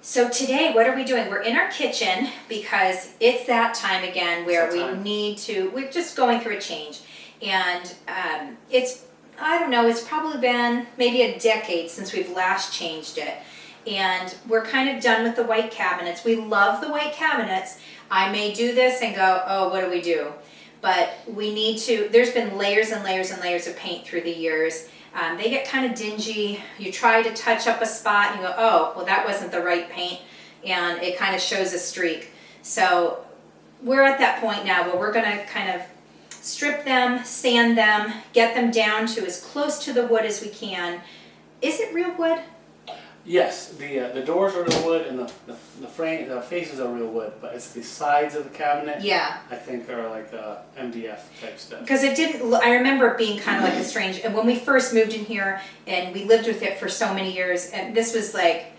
So today, what are we doing? We're in our kitchen because it's that time again where we're just going through a change. And I don't know, it's probably been maybe a decade since we've last changed it. And we're kind of done with the white cabinets. We love the white cabinets. I may do this and go, oh, what do we do? But we need to, there's been layers and layers and layers of paint through the years. They get kind of dingy. You try to touch up a spot and you go, oh, well, that wasn't the right paint. And it kind of shows a streak. So we're at that point now where we're going to kind of strip them, sand them, get them down to as close to the wood as we can. Is it real wood? Yes, the doors are real wood and the frame, the faces are real wood, but it's the sides of the cabinet. Yeah. I think are like MDF type stuff. Because it didn't. I remember it being kind of like a strange. And when we first moved in here, and we lived with it for so many years, and this was like,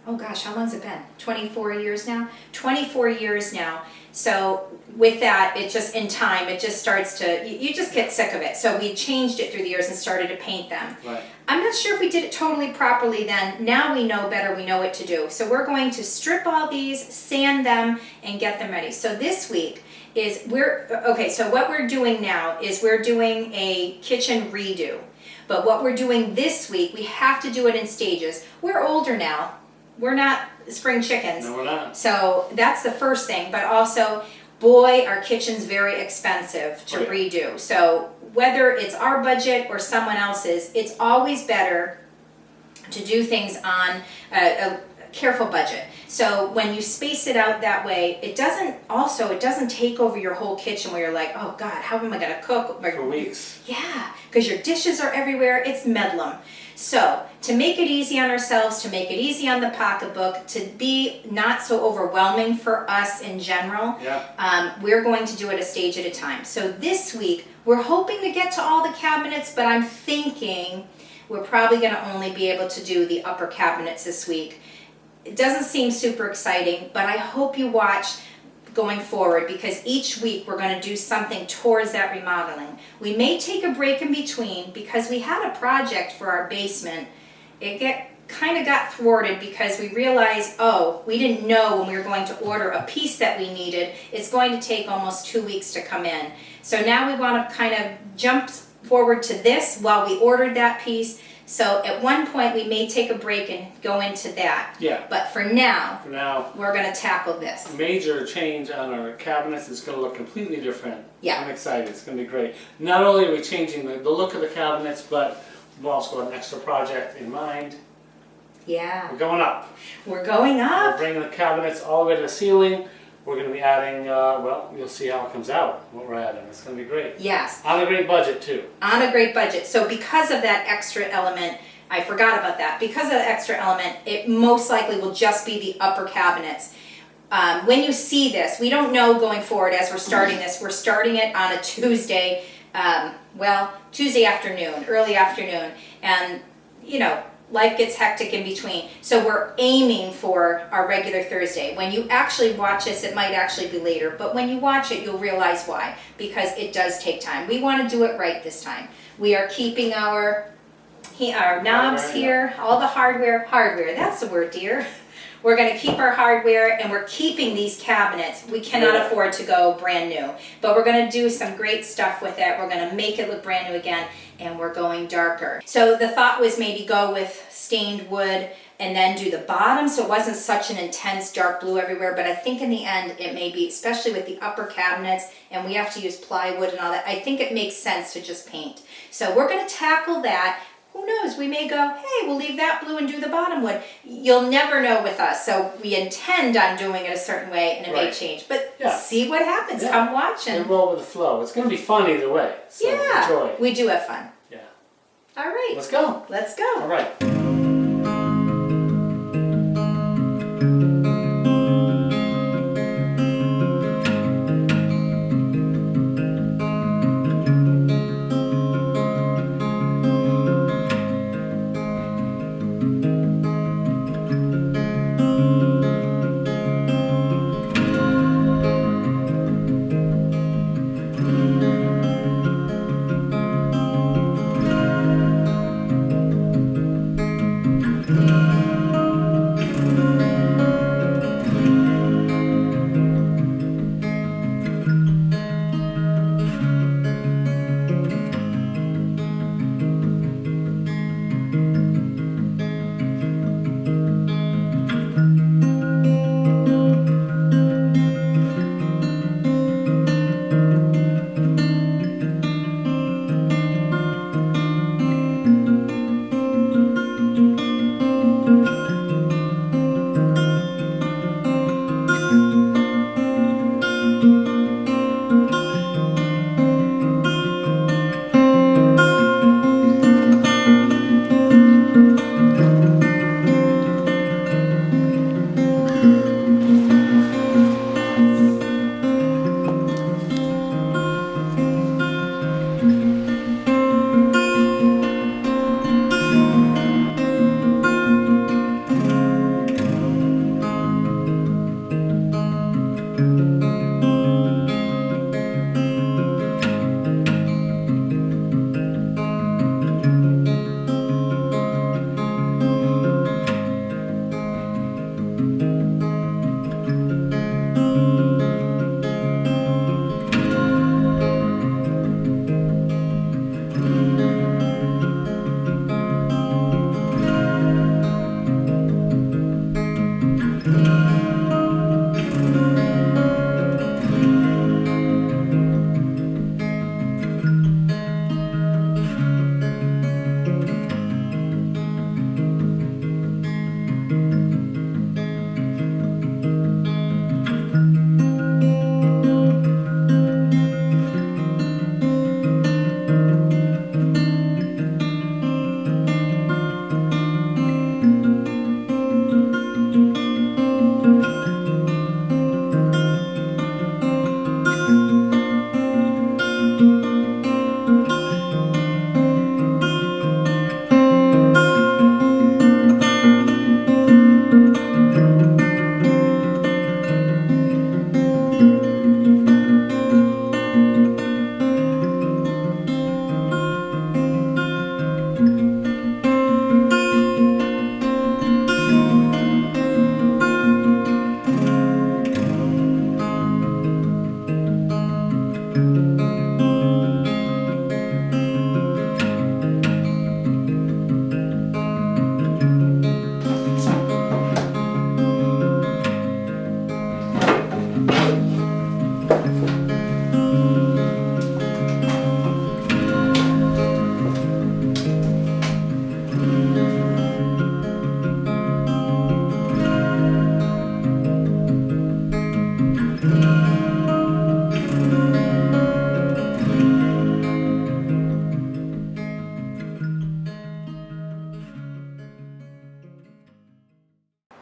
oh gosh, how long's it been? 24 years now. 24 years now. So with that, it just in time, it just starts to. You just get sick of it. So we changed it through the years and started to paint them. Right. I'm not sure if we did it totally properly then. Now we know better, we know what to do. So we're going to strip all these, sand them, and get them ready. So this week is, so what we're doing now is we're doing a kitchen redo. But what we're doing this week, we have to do it in stages. We're older now. We're not spring chickens. No, we're not. So that's the first thing, but also, boy, our kitchen's very expensive to redo. So whether it's our budget or someone else's, it's always better to do things on a careful budget. So when you space it out that way, it doesn't take over your whole kitchen where you're like, oh God, how am I gonna cook? For weeks. Yeah, because your dishes are everywhere, it's medlem. So to make it easy on ourselves, to make it easy on the pocketbook, to be not so overwhelming for us in general, we're going to do it a stage at a time. So this week, we're hoping to get to all the cabinets, but I'm thinking we're probably gonna only be able to do the upper cabinets this week. It doesn't seem super exciting, but I hope you watch going forward because each week we're going to do something towards that remodeling. We may take a break in between because we had a project for our basement. It kind of got thwarted because we realized, we didn't know when we were going to order a piece that we needed. It's going to take almost 2 weeks to come in. So now we want to kind of jump forward to this while we ordered that piece. So at one point we may take a break and go into that. Yeah. But for now, we're going to tackle this. Major change on our cabinets. It's going to look completely different. Yeah. I'm excited. It's going to be great. Not only are we changing the look of the cabinets, but we've also got an extra project in mind. Yeah. We're going up. We're going up. We're bringing the cabinets all the way to the ceiling. We're going to be adding, you'll see how it comes out, what we're adding. It's going to be great. Yes. On a great budget, too. On a great budget. So because of that extra element, I forgot about that. Because of the extra element, it most likely will just be the upper cabinets. When you see this, we don't know going forward as we're starting this. We're starting it on a Tuesday, Tuesday afternoon, early afternoon. And, life gets hectic in between. So we're aiming for our regular Thursday. When you actually watch this, it might actually be later. But when you watch it, you'll realize why. Because it does take time. We want to do it right this time. We are keeping our knobs here, all the hardware, that's the word, dear. We're going to keep our hardware and we're keeping these cabinets. We cannot afford to go brand new, but we're going to do some great stuff with it. We're going to make it look brand new again and we're going darker. So the thought was maybe go with stained wood and then do the bottom so it wasn't such an intense dark blue everywhere, but I think in the end it may be, especially with the upper cabinets and we have to use plywood and all that, I think it makes sense to just paint. So we're going to tackle that. Who knows, we may go, hey, we'll leave that blue and do the bottom wood. You'll never know with us. So we intend on doing it a certain way and it may change. But see what happens. Come watch and roll with the flow. It's going to be fun either way. So enjoy. We do have fun. Yeah. All right. Let's go. Let's go. All right.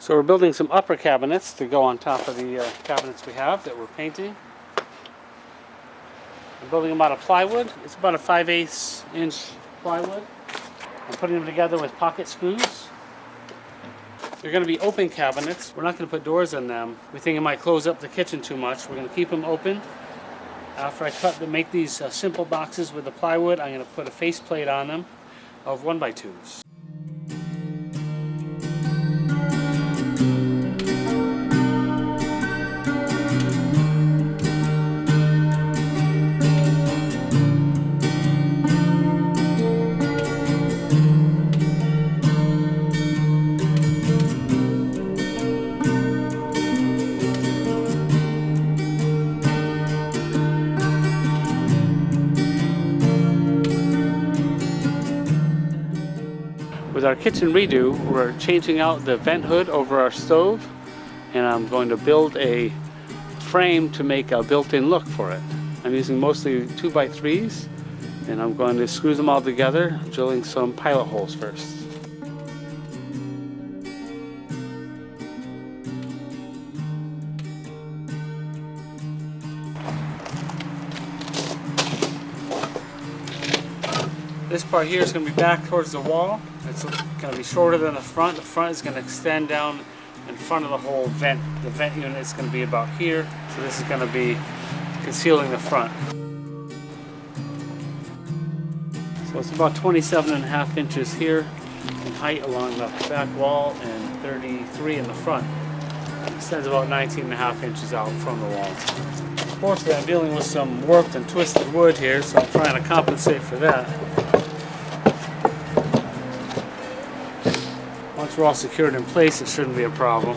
So we're building some upper cabinets to go on top of the cabinets we have that we're painting. I'm building them out of plywood. It's about a 5/8 inch plywood. I'm putting them together with pocket screws. They're going to be open cabinets. We're not going to put doors in them. We think it might close up the kitchen too much. We're going to keep them open. After I make these simple boxes with the plywood, I'm going to put a faceplate on them of 1x2s. With our kitchen redo, we're changing out the vent hood over our stove, and I'm going to build a frame to make a built-in look for it. I'm using mostly 2x3s, and I'm going to screw them all together, drilling some pilot holes first. This part here is going to be back towards the wall. It's going to be shorter than the front. The front is going to extend down in front of the whole vent. The vent unit is going to be about here. So this is going to be concealing the front. So it's about 27.5 inches here in height along the back wall and 33 in the front. It extends about 19.5 inches out from the wall. Unfortunately, I'm dealing with some warped and twisted wood here, so I'm trying to compensate for that. Once we're all secured in place, it shouldn't be a problem.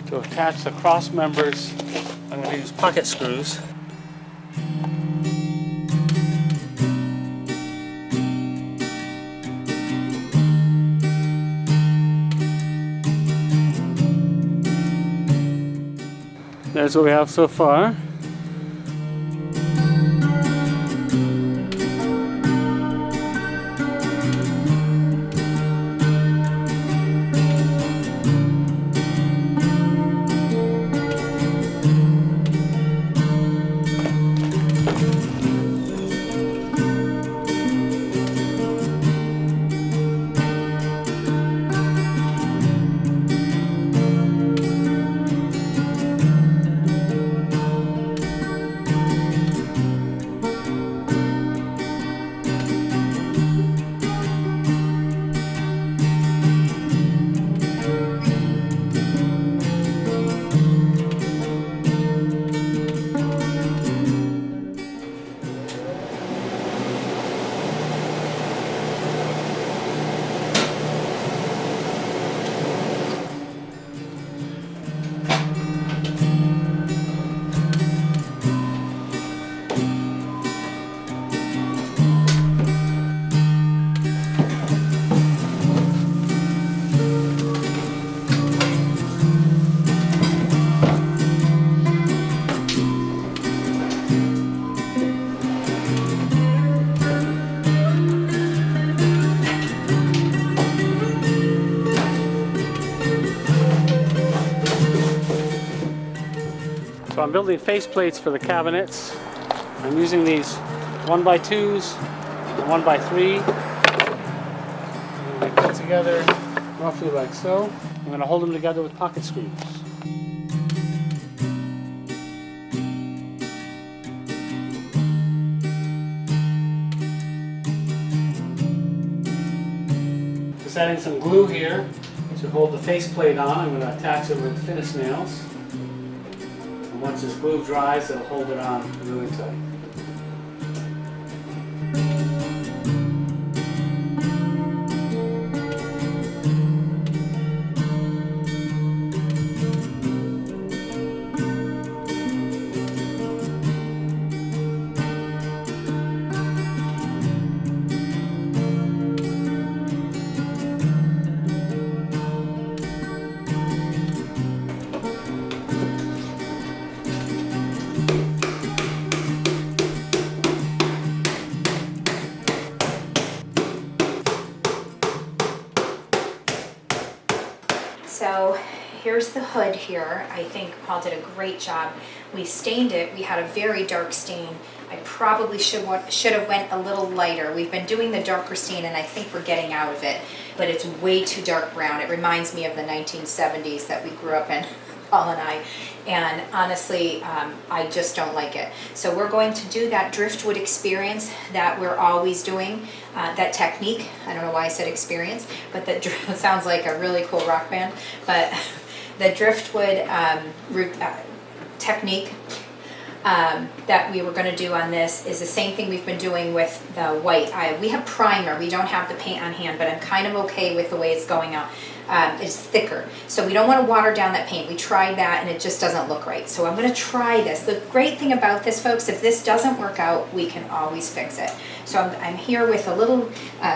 To attach the cross members, I'm going to use pocket screws. There's what we have so far. So I'm building face plates for the cabinets. I'm using these 1x2s and 1x3. They put together roughly like so. I'm going to hold them together with pocket screws. Just adding some glue here to hold the faceplate on. I'm going to attach it with finish nails. And once this glue dries, it'll hold it on really tight. here's the hood here. I think Paul did a great job. We stained it. We had a very dark stain. I probably should have went a little lighter. We've been doing the darker stain and I think we're getting out of it, but it's way too dark brown. It reminds me of the 1970s that we grew up in, Paul and I. And honestly, I just don't like it. So we're going to do that driftwood experience that we're always doing, that technique. I don't know why I said experience, but that sounds like a really cool rock band. But the driftwood technique that we were going to do on this is the same thing we've been doing with the white. We have primer. We don't have the paint on hand, but I'm kind of okay with the way it's going out. It's thicker, so we don't want to water down that paint. We tried that and it just doesn't look right. So I'm going to try this. The great thing about this, folks, if this doesn't work out, we can always fix it. So I'm here with a little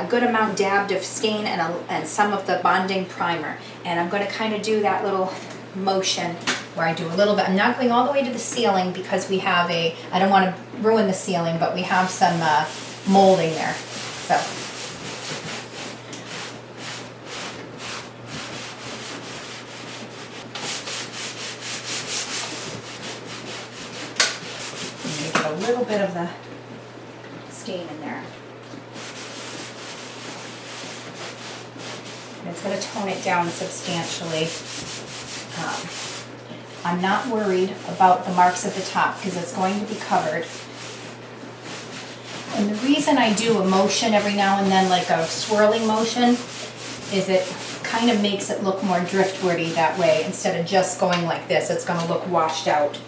good amount dabbed of stain and some of the bonding primer, and I'm going to kind of do that little motion where I do a little bit. I'm not going all the way to the ceiling because we have I don't want to ruin the ceiling, but we have some molding there. So. A little bit of the stain in there. And it's going to tone it down substantially. I'm not worried about the marks at the top because it's going to be covered. And the reason I do a motion every now and then, like a swirling motion, is it kind of makes it look more driftwoody that way. Instead of just going like this, it's going to look washed out.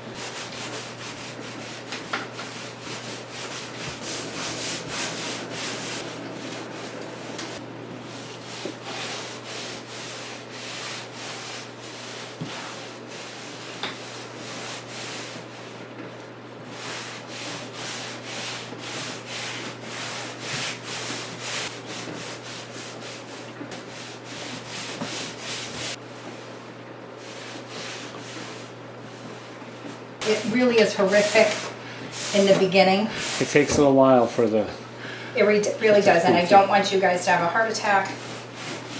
It really is horrific in the beginning. It takes a little while for the... It really does, and I don't want you guys to have a heart attack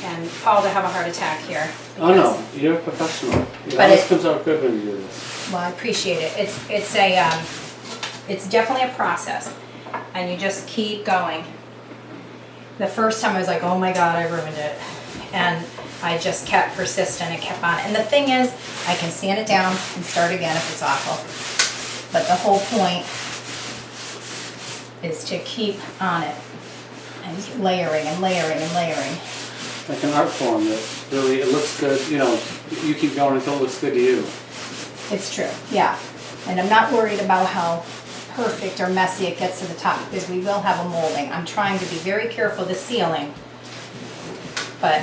and Paul to have a heart attack here. Oh no, you're a professional. It always comes out good when you do this. Well, I appreciate it. It's definitely a process, and you just keep going. The first time I was like, oh my God, I ruined it. And I just kept persistent and kept on it. And the thing is, I can sand it down and start again if it's awful. But the whole point is to keep on it and layering and layering and layering. Like an art form that really, it looks good, you know, you keep going until it looks good to you. It's true, yeah. And I'm not worried about how perfect or messy it gets to the top because we will have a molding. I'm trying to be very careful of the ceiling, but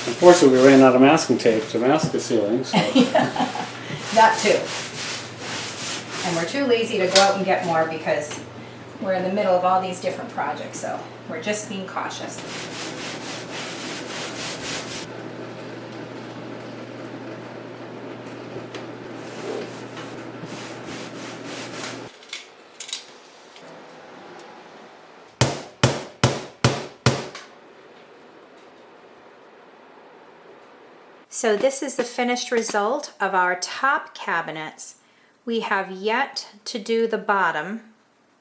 unfortunately, we ran out of masking tape to mask the ceiling, so. That too. And we're too lazy to go out and get more because we're in the middle of all these different projects, so we're just being cautious. So this is the finished result of our top cabinets. We have yet to do the bottom,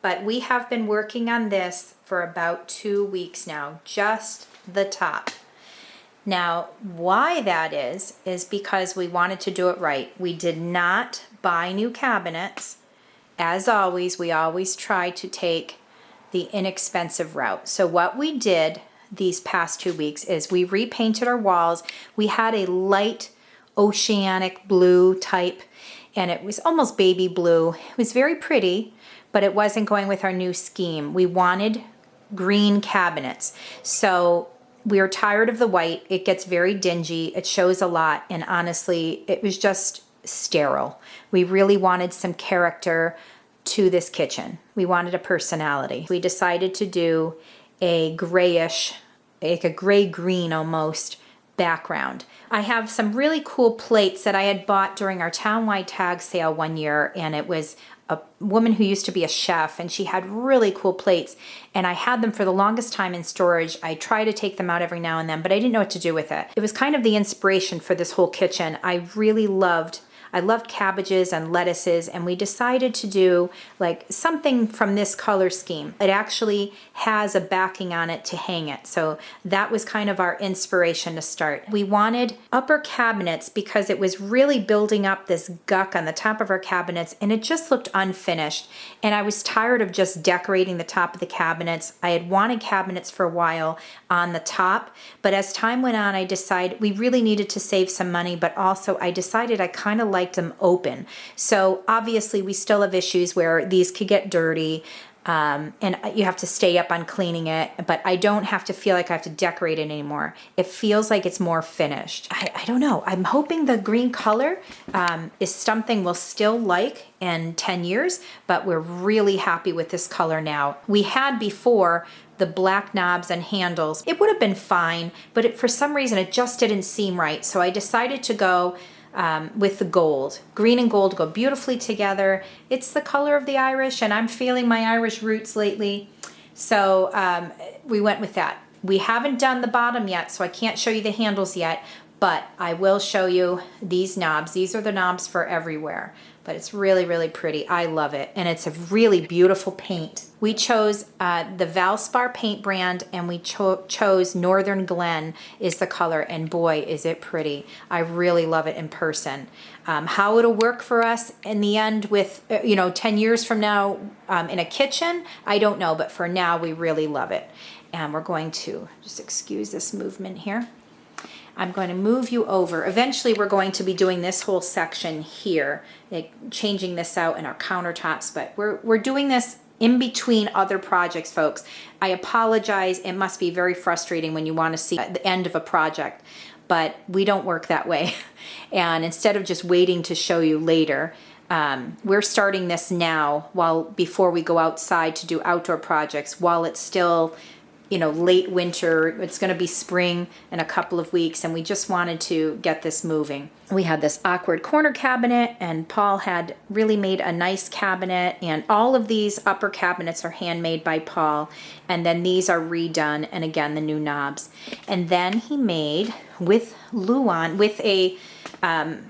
but we have been working on this for about 2 weeks now, just the top. Now, why that is because we wanted to do it right. We did not buy new cabinets. As always, we always try to take the inexpensive route. So what we did these past 2 weeks is we repainted our walls. We had a light oceanic blue type, and it was almost baby blue. It was very pretty, but it wasn't going with our new scheme. We wanted green cabinets. So we are tired of the white. It gets very dingy. It shows a lot, and honestly, it was just sterile. We really wanted some character to this kitchen. We wanted a personality. We decided to do a grayish, like a gray-green almost, background. I have some really cool plates that I had bought during our townwide tag sale one year, and it was a woman who used to be a chef, and she had really cool plates, and I had them for the longest time in storage. I try to take them out every now and then, but I didn't know what to do with it. It was kind of the inspiration for this whole kitchen. I loved cabbages and lettuces, and we decided to do like something from this color scheme. It actually has a backing on it to hang it. So that was kind of our inspiration to start. We wanted upper cabinets because it was really building up this guck on the top of our cabinets, and it just looked unfinished. And I was tired of just decorating the top of the cabinets. I had wanted cabinets for a while on the top, but as time went on, I decided we really needed to save some money, but also I decided I kind of liked them open. So obviously we still have issues where these could get dirty, and you have to stay up on cleaning it, but I don't have to feel like I have to decorate it anymore. It feels like it's more finished. I don't know. I'm hoping the green color is something we'll still like in 10 years, but we're really happy with this color now. We had before the black knobs and handles. It would have been fine, but for some reason it just didn't seem right. So I decided to go with the gold. Green and gold go beautifully together. It's the color of the Irish, and I'm feeling my Irish roots lately. So we went with that. We haven't done the bottom yet, so I can't show you the handles yet, but I will show you these knobs. These are the knobs for everywhere, but it's really, really pretty. I love it, and it's a really beautiful paint. We chose the Valspar paint brand, and we chose Northern Glen is the color, and boy, is it pretty. I really love it in person. How it'll work for us in the end with, 10 years from now in a kitchen, I don't know, but for now, we really love it. And we're going to, just excuse this movement here. I'm going to move you over. Eventually, we're going to be doing this whole section here, like changing this out in our countertops, but we're doing this in between other projects, folks. I apologize. It must be very frustrating when you want to see the end of a project, but we don't work that way. And instead of just waiting to show you later, we're starting this now before we go outside to do outdoor projects while it's still late winter. It's going to be spring in a couple of weeks, and we just wanted to get this moving. We had this awkward corner cabinet, and Paul had really made a nice cabinet, and all of these upper cabinets are handmade by Paul, and then these are redone, and again, the new knobs. And then he made with Luan, with a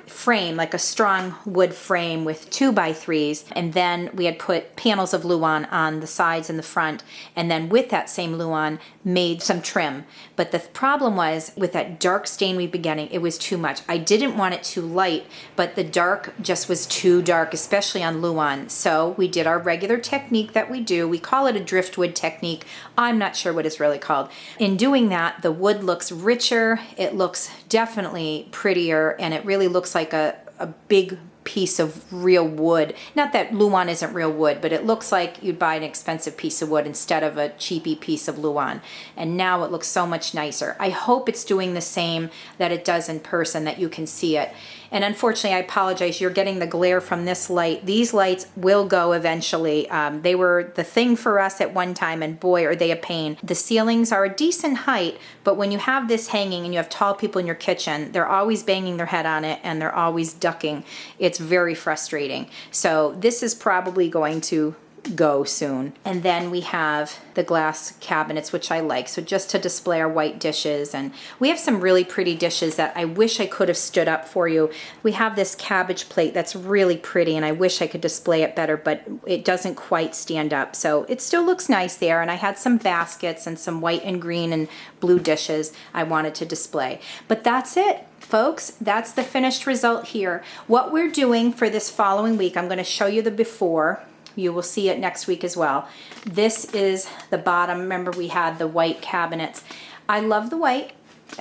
frame, like a strong wood frame with 2x3s, and then we had put panels of Luan on the sides and the front, and then with that same Luan made some trim. But the problem was with that dark stain we've been getting, it was too much. I didn't want it too light, but the dark just was too dark, especially on Luan. So we did our regular technique that we do. We call it a driftwood technique. I'm not sure what it's really called. In doing that, the wood looks richer, it looks definitely prettier, and it really looks like a big piece of real wood. Not that Luan isn't real wood, but it looks like you'd buy an expensive piece of wood instead of a cheapy piece of Luan. And now it looks so much nicer. I hope it's doing the same that it does in person, that you can see it. And unfortunately, I apologize, you're getting the glare from this light. These lights will go eventually. They were the thing for us at one time, and boy, are they a pain. The ceilings are a decent height, but when you have this hanging and you have tall people in your kitchen, they're always banging their head on it and they're always ducking. It's very frustrating. So this is probably going to go soon. And then we have the glass cabinets, which I like. So just to display our white dishes. And we have some really pretty dishes that I wish I could have stood up for you. We have this cabbage plate that's really pretty, and I wish I could display it better, but it doesn't quite stand up. So it still looks nice there. And I had some baskets and some white and green and blue dishes I wanted to display. But that's it, folks. That's the finished result here. What we're doing for this following week, I'm going to show you the before. You will see it next week as well. This is the bottom. Remember, we had the white cabinets. I love the white,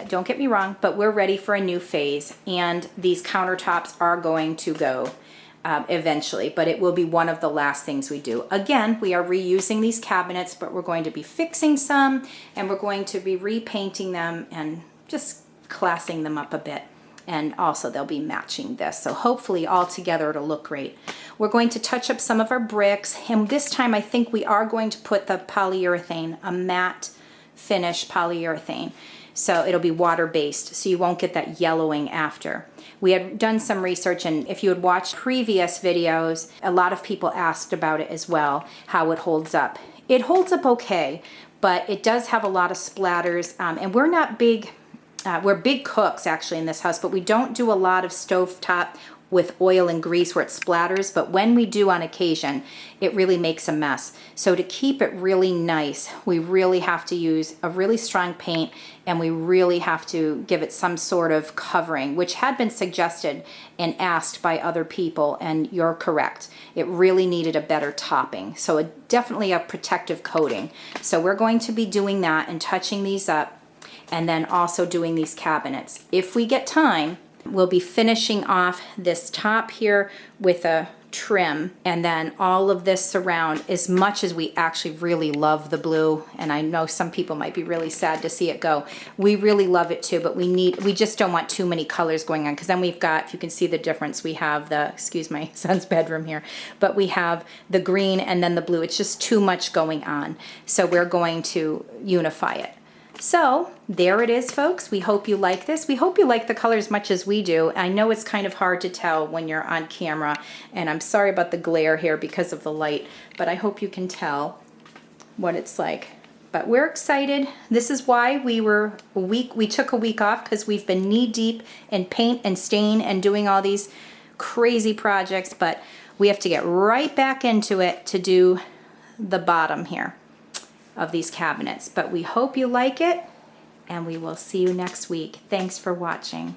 don't get me wrong, but we're ready for a new phase, and these countertops are going to go eventually, but it will be one of the last things we do. Again, we are reusing these cabinets, but we're going to be fixing some, and we're going to be repainting them and just classing them up a bit. And also they'll be matching this. So hopefully all together it'll look great. We're going to touch up some of our bricks. And this time I think we are going to put the polyurethane, a matte finish polyurethane. So it'll be water-based, so you won't get that yellowing after. We had done some research, and if you had watched previous videos, a lot of people asked about it as well, how it holds up. It holds up okay, but it does have a lot of splatters, and we're not big, we're big cooks actually in this house, but we don't do a lot of stovetop with oil and grease where it splatters, but when we do on occasion, it really makes a mess. So to keep it really nice, we really have to use a really strong paint, and we really have to give it some sort of covering, which had been suggested and asked by other people, and you're correct. It really needed a better topping. So definitely a protective coating. So we're going to be doing that and touching these up, and then also doing these cabinets. If we get time, we'll be finishing off this top here with a trim, and then all of this surround, as much as we actually really love the blue, and I know some people might be really sad to see it go. We really love it too, but we just don't want too many colors going on, because then we've got, if you can see the difference, we have the, excuse my son's bedroom here, but we have the green and then the blue. It's just too much going on. So we're going to unify it. So there it is, folks. We hope you like this. We hope you like the color as much as we do. I know it's kind of hard to tell when you're on camera, and I'm sorry about the glare here because of the light, but I hope you can tell what it's like. But we're excited. This is why we took a week off, because we've been knee deep in paint and stain and doing all these crazy projects, but we have to get right back into it to do the bottom here of these cabinets. But we hope you like it, and we will see you next week. Thanks for watching.